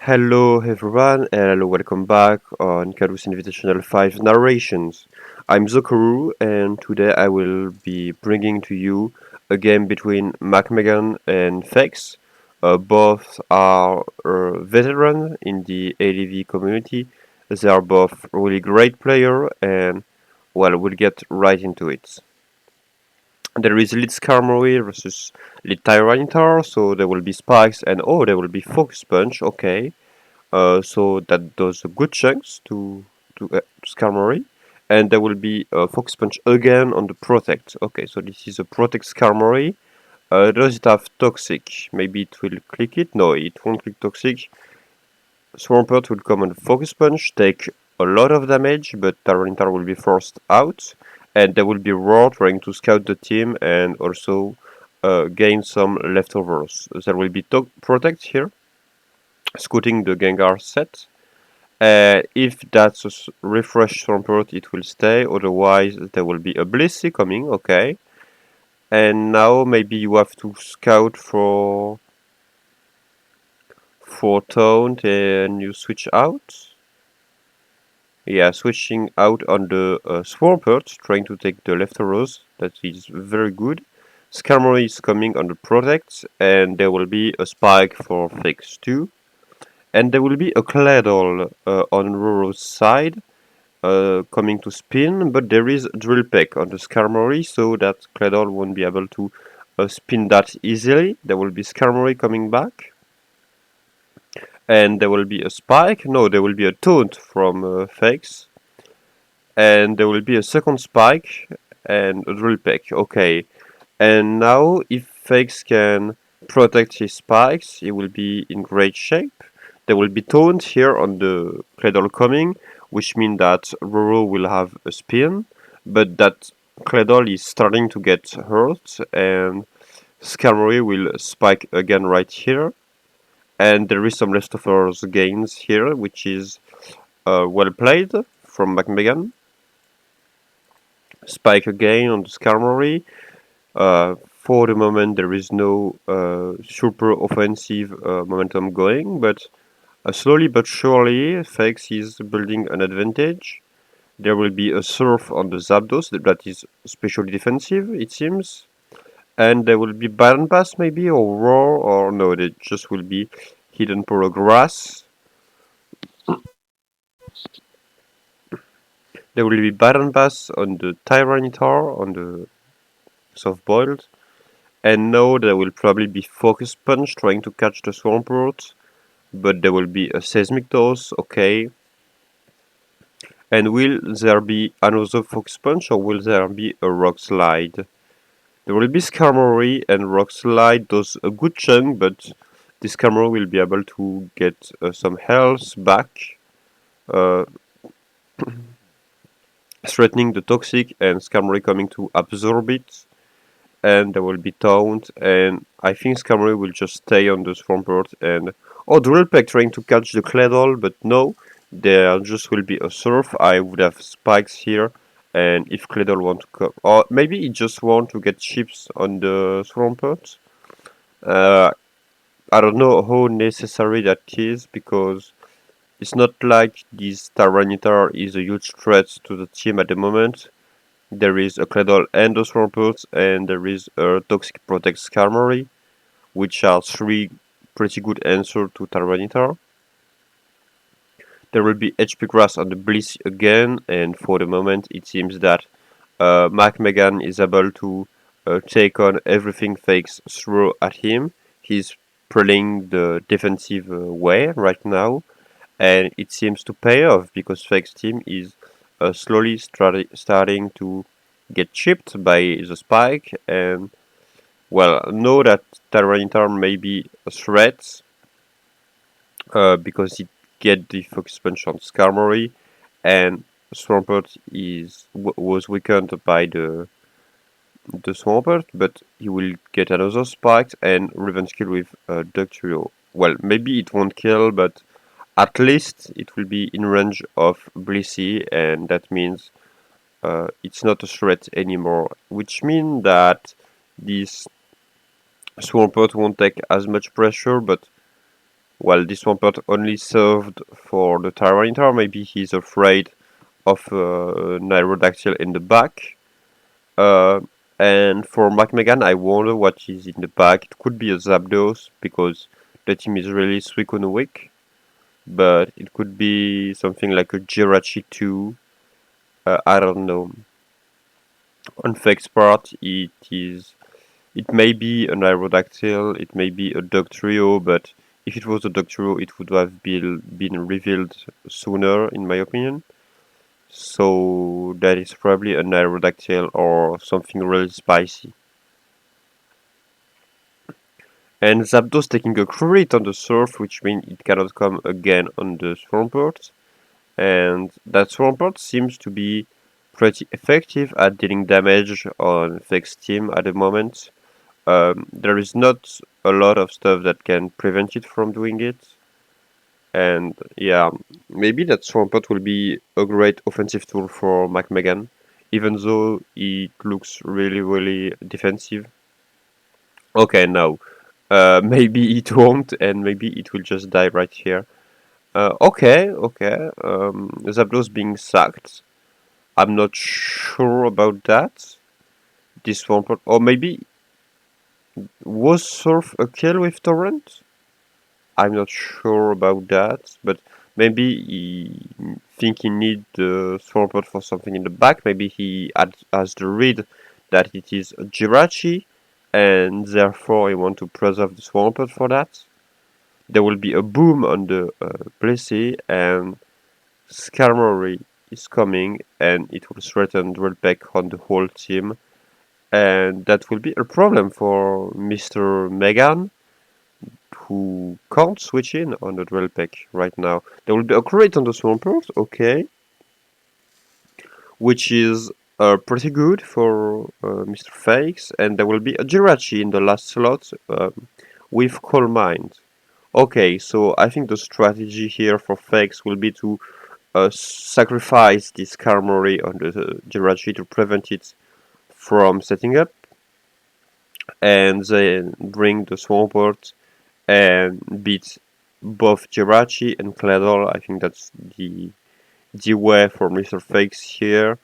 Hello everyone and hello, welcome back on CALLOUS Invitational 5 Narrations. I'm Zokuru and today I will be bringing to you a game between McMeghan and Fex. Both are veterans in the ADV community. They are both really great players and well, we'll get right into it. There is lead Skarmory versus lead Tyranitar, so there will be spikes and oh, there will be Focus Punch, okay. So that does a good chunks to Skarmory, and there will be a Focus Punch again on the Protect. Okay, so this is a Protect Skarmory. Does it have Toxic? Maybe it will click it. No, it won't click Toxic. Swampert will come on the Focus Punch, take a lot of damage, but Tyranitar will be forced out, and there will be Roar trying to scout the team and also gain some leftovers. There will be Protect here, scouting the Gengar set. If that's a refresh Swampert, it will stay, otherwise there will be a Blissey coming, okay. And now maybe you have to scout for Taunt and you switch out. Yeah, switching out on the Swampert, trying to take the leftovers, that is very good. Skarmory is coming on the Protect, and there will be a Spike for Fix too. And there will be a Claddle on Roro's side, coming to spin, but there is Drill Peck on the Skarmory, so that Claddle won't be able to spin that easily. There will be Skarmory coming back. And there will be a Spike. No, there will be a Taunt from Fex. And there will be a second Spike and a Drill Peck. Okay. And now, if Fex can protect his spikes, he will be in great shape. There will be Taunt here on the Claddle coming, which means that Roro will have a spin, but that Claddle is starting to get hurt, and Skarmory will spike again right here. And there is some leftovers gains here, which is well played from McMeghan. Spike again on the Skarmory. For the moment, there is no super offensive momentum going, but slowly but surely, Fex is building an advantage. There will be a Surf on the Zapdos that is especially defensive, it seems. And there will be Baron Pass maybe, or Roar, or no, they just will be Hidden Poro Grass. There will be Baron Pass on the Tyranitar, on the Soft Boiled. And now there will probably be Focus Punch trying to catch the Swampert. But there will be a Seismic Toss, okay. And will there be another Focus Punch, or will there be a Rock Slide? There will be Skarmory, and Rock Slide does a good chunk, but this Skarmory will be able to get some health back, threatening the Toxic, and Skarmory coming to absorb it. And there will be Taunt, and I think Skarmory will just stay on the Swampert, and oh, Drill Peck trying to catch the Claddle, but no, there just will be a Surf. I would have Spikes here, and if Claddle want to come, or maybe he just want to get chips on the Swampert. I don't know how necessary that is, because it's not like this Tyranitar is a huge threat to the team at the moment. There is a Claddle and a Swampert, and there is a Toxic Protect Skarmory, which are three pretty good answers to Tyranitar. There will be HP Grass on the Bliss again, and for the moment it seems that McMeghan is able to take on everything Fakes throw at him. He's playing the defensive way right now, and it seems to pay off because Fake's team is slowly starting to get chipped by the Spike, and well, know that Tyranitar may be a threat because it get the Focus Punch on Skarmory, and Swampert was weakened by the Swampert, but he will get another Spike and Revenge Kill with Ductrio. Well, maybe it won't kill, but at least it will be in range of Blissey, and that means it's not a threat anymore, which means that this Swampert won't take as much pressure, but Well, this Swampert only served for the Tyranitar. Maybe he's afraid of Aerodactyl in the back. Uh, and for McMeghan, I wonder what is in the back. It could be a Zapdos because the team is really Suicune weak. But it could be something like a Jirachi too. I don't know. On Fake's part, it may be an Aerodactyl, it may be a Dugtrio, but if it was a Dugtrio, it would have been revealed sooner, in my opinion. So that is probably an Aerodactyl or something really spicy. And Zapdos taking a crit on the surf, which means it cannot come again on the Swampert. And that Swampert seems to be pretty effective at dealing damage on Fake's team at the moment. There is not a lot of stuff that can prevent it from doing it. And yeah, maybe that Swampert will be a great offensive tool for McMeghan, even though it looks really, really defensive. Okay, now, maybe it won't, and maybe it will just die right here. Okay. Zapdos being sacked. I'm not sure about that. This Swampert, or maybe was Surf a kill with Torrent? I'm not sure about that, but maybe he think he need the Swampert for something in the back. Maybe he has the read that it is a Jirachi, and therefore he want to preserve the Swampert for that. There will be a boom on the Blissey, and Skarmory is coming, and it will threaten Drillpeck on the whole team, and that will be a problem for Mr. Megan, who can't switch in on the Drillpeck right now. There will be a crit on the Swampert, okay, which is pretty good for Mr. Fakes, and there will be a Jirachi in the last slot with Calm Mind. Okay, so I think the strategy here for Fakes will be to sacrifice this Skarmory on the Jirachi to prevent it from setting up, and then bring the Swampert and beat both Jirachi and Claddle. I think that's the way for Mr. Fakes here.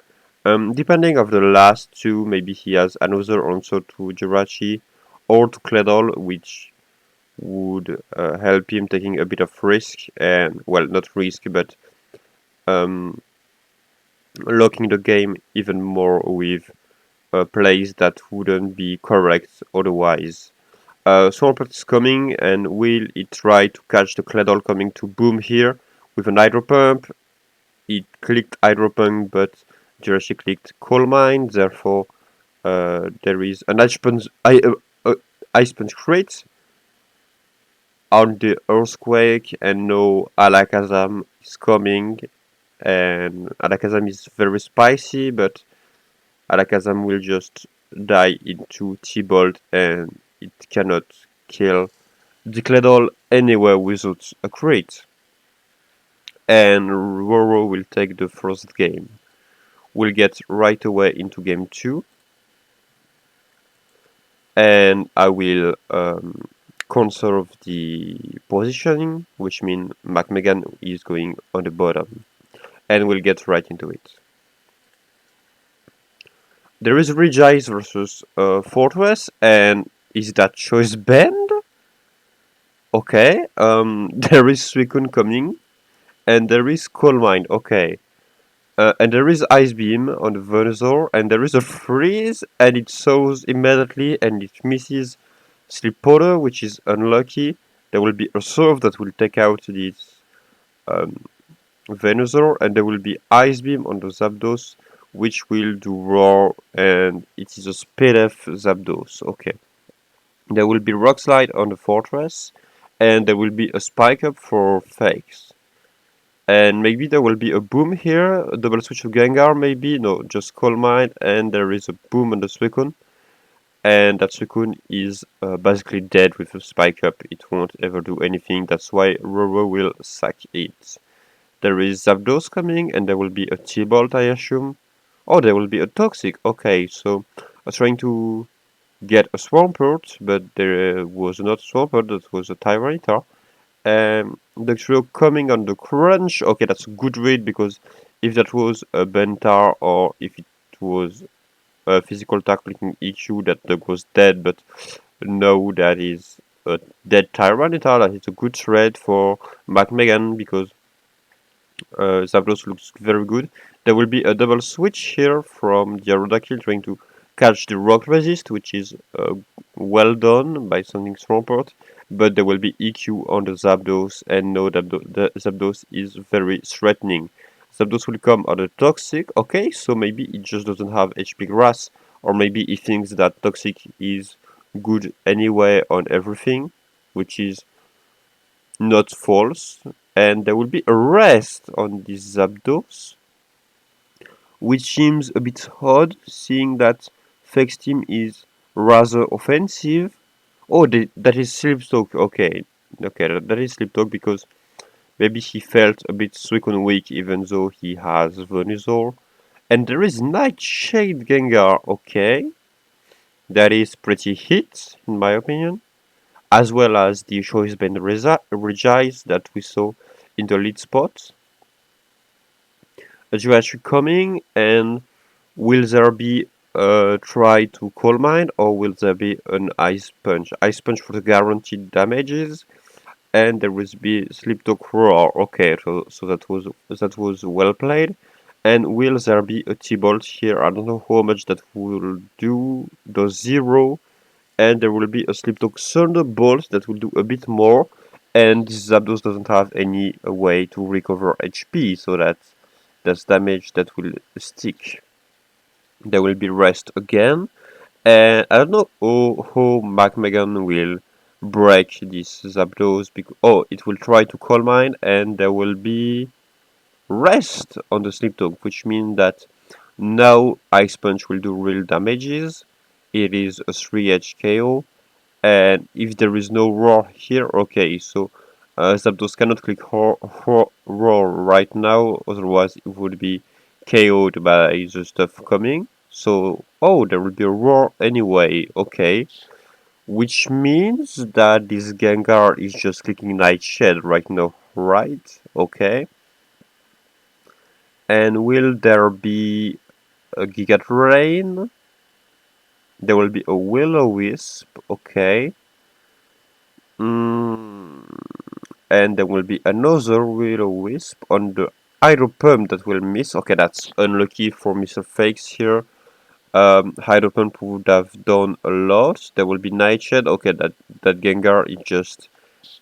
Depending of the last two, maybe he has another answer to Jirachi or to Claddle, which would help him taking a bit of risk, and well, not risk, but um, locking the game even more with plays that wouldn't be correct otherwise. Swampert is coming, and will it try to catch the Claddle coming to boom here with an Hydro Pump? It clicked Hydro Pump, but Jirachi clicked Coal Mine, therefore there is an Ice Punch crit on the Earthquake, and no Alakazam is coming, and Alakazam is very spicy, but Alakazam will just die into T-Bolt, and it cannot kill the Claddle anywhere without a crit. And Roro will take the first game. We'll get right away into game 2. And I will conserve the positioning, which means McMeghan is going on the bottom. And we'll get right into it. There is Regice versus Fortress, and is that choice banned? Okay, there is Suicune coming, and there is Coal Mine, okay. And there is Ice Beam on the Venusaur, and there is a Freeze, and it sows immediately, and it misses Sleep Powder, which is unlucky. There will be a Surf that will take out this Venusaur, and there will be Ice Beam on the Zapdos, which will do Roar, and it is a Speed F Zapdos, okay. There will be Rock Slide on the Fortress, and there will be a Spike Up for Fakes. And maybe there will be a boom here, a double switch of Gengar maybe, no, just Calm Mind, and there is a boom on the Suicune. And that Suicune is basically dead with a Spike Up, it won't ever do anything, that's why Roro will sack it. There is Zapdos coming, and there will be a T-Bolt, I assume. Oh, there will be a Toxic, okay, so I was trying to get a Swampert, but there was not a Swampert, that was a Tyranitar. The trio coming on the crunch. Okay, that's a good read because if that was a Bentar or if it was a physical attack clicking EQ, that dog was dead. But no, that is a dead Tyranitar. That is a good threat for McMeghan because Zapdos looks very good. There will be a double switch here from the Aerodactyl trying to catch the Rock Resist, which is well done by Sonic Swampert. But there will be EQ on the Zapdos, and no, the Zapdos is very threatening. Zapdos will come on a Toxic, okay, so maybe it just doesn't have HP Grass, or maybe he thinks that Toxic is good anyway on everything, which is not false, and there will be a rest on this Zapdos, which seems a bit odd, seeing that Fake Team is rather offensive. Oh, that is Sleep Talk. Okay, that is Sleep Talk because maybe he felt a bit Suicune weak, even though he has Venusaur. And there is Nightshade Gengar. Okay, that is pretty hit in my opinion, as well as the Choice Band Regice that we saw in the lead spot. A Jirachi coming, and will there be a try to Coal Mine or will there be an Ice Punch? Ice Punch for the guaranteed damages, and there will be Sleep Talk Roar. Okay, so that was well played. And will there be a T-Bolt here? I don't know how much that will do. The 0. And there will be a Sleep Talk Thunderbolt that will do a bit more. And this Zapdos doesn't have any way to recover HP, so that's damage that will stick. There will be rest again. And I don't know how McMeghan will break this Zapdos. Oh, it will try to Coal Mine, and there will be rest on the Sleep Talk, which means that now Ice Punch will do real damages. It is a 3H KO. And if there is no roar here, okay, so Zapdos cannot click roar right now, otherwise it would be KO'd by the stuff coming. So, oh, there will be a roar anyway, okay. Which means that this Gengar is just clicking Nightshade right now, right? Okay. And will there be a Giga Drain? There will be a Will-O-Wisp, okay. And there will be another Will-O-Wisp on the Hydro Pump that will miss. Okay, that's unlucky for Mr. Fakes here. Hydro Pump would have done a lot. There will be Nightshade. Okay, that Gengar is just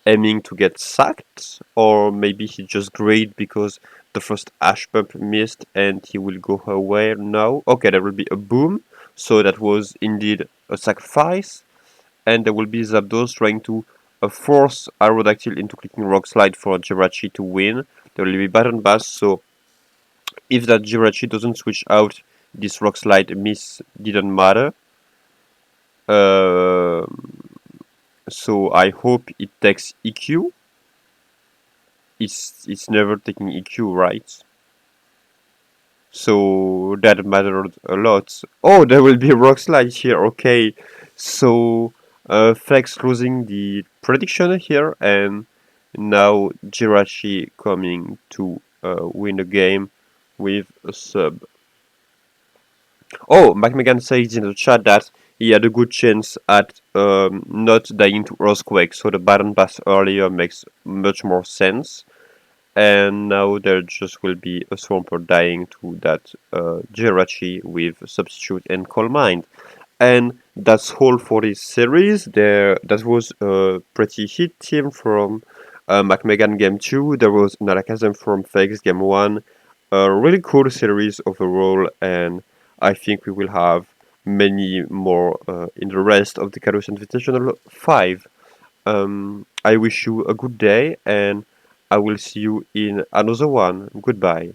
aiming to get sacked. Or maybe he just great because the first Ash Pump missed and he will go away now. Okay, there will be a Boom. So that was indeed a sacrifice. And there will be Zapdos trying to force Aerodactyl into clicking Rock Slide for Jirachi to win. There will be Baton Bass, so if that Jirachi doesn't switch out, this Rock Slide miss didn't matter. So I hope it takes EQ. It's never taking EQ, right? So that mattered a lot. Oh, there will be a Rock Slide here, okay. So Flex losing the prediction here, and now Jirachi coming to win the game with a sub. Oh, McMeghan says in the chat that he had a good chance at not dying to Earthquake, so the Baton Pass earlier makes much more sense. And now there just will be a Swampert dying to that Jirachi with Substitute and Coal Mine. And that's all for this series. That was a pretty hit team from McMeghan Game 2. There was an Alakazam from Fakes Game 1. A really cool series overall, and I think we will have many more in the rest of the CALLOUS Invitational 5. I wish you a good day, and I will see you in another one. Goodbye.